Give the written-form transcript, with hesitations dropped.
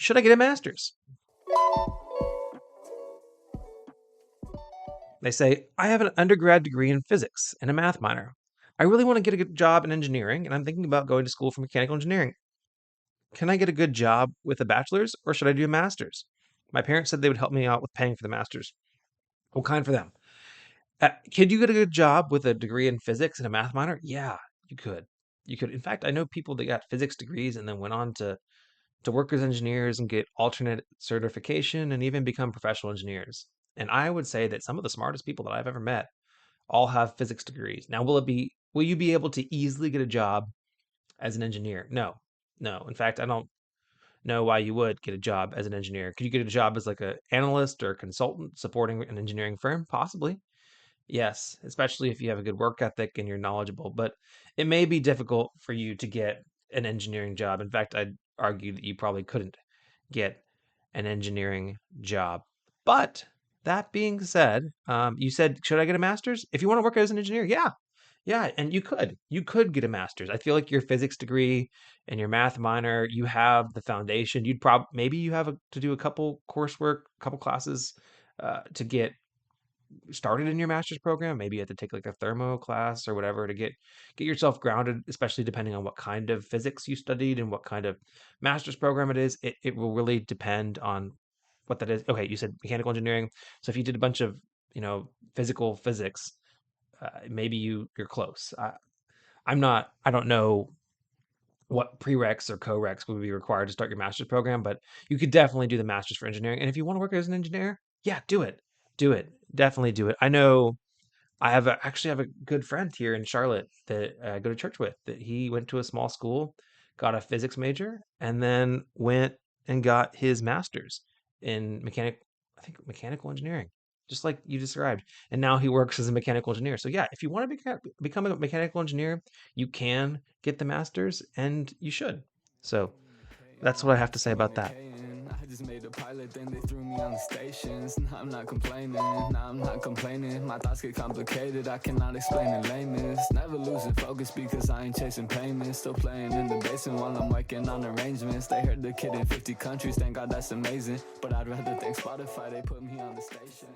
Should I get a master's? They say, I have an undergrad degree in physics and a math minor. I really want to get a good job in engineering, and I'm thinking about going to school for mechanical engineering. Can I get a good job with a bachelor's, or should I do a master's? My parents said they would help me out with paying for the master's. Well, kind for them. Could you get a good job with a degree in physics and a math minor? Yeah, you could. You could. In fact, I know people that got physics degrees and then went on to work as engineers and get alternate certification and even become professional engineers. And I would say that some of the smartest people that I've ever met all have physics degrees. Now, will you be able to easily get a job as an engineer? No. No. In fact, I don't know why you would get a job as an engineer. Could you get a job as like an analyst or a consultant supporting an engineering firm? Possibly. Yes, especially if you have a good work ethic and you're knowledgeable, but it may be difficult for you to get an engineering job. In fact, I'd argue that you probably couldn't get an engineering job. But that being said, you said, should I get a master's? If you want to work as an engineer, yeah. Yeah, and you could. You could get a master's. I feel like your physics degree and your math minor, you have the foundation. Maybe you have to do a couple coursework, couple classes to get started in your master's program. Maybe you have to take like a thermo class or whatever to get yourself grounded, especially depending on what kind of physics you studied and what kind of master's program it is. It will really depend on what that is. Okay, you said mechanical engineering. So if you did a bunch of, physical physics, maybe you're close. I don't know what prereqs or co-reqs would be required to start your master's program, but you could definitely do the master's for engineering. And if you want to work as an engineer, yeah, do it. Do it. Definitely do it. I know actually have a good friend here in Charlotte that I go to church with, that he went to a small school, got a physics major, and then went and got his master's in I think mechanical engineering, just like you described. And now he works as a mechanical engineer. So yeah, if you want to become a mechanical engineer, you can get the master's and you should. So that's what I have to say about that. I just made a pilot, then they threw me on the stations. I'm not complaining, nah, I'm not complaining. My thoughts get complicated, I cannot explain in lameness. Never losing focus because I ain't chasing payments. Still playing in the basement while I'm working on arrangements. They heard the kid in 50 countries, thank God that's amazing. But I'd rather thank Spotify, they put me on the station.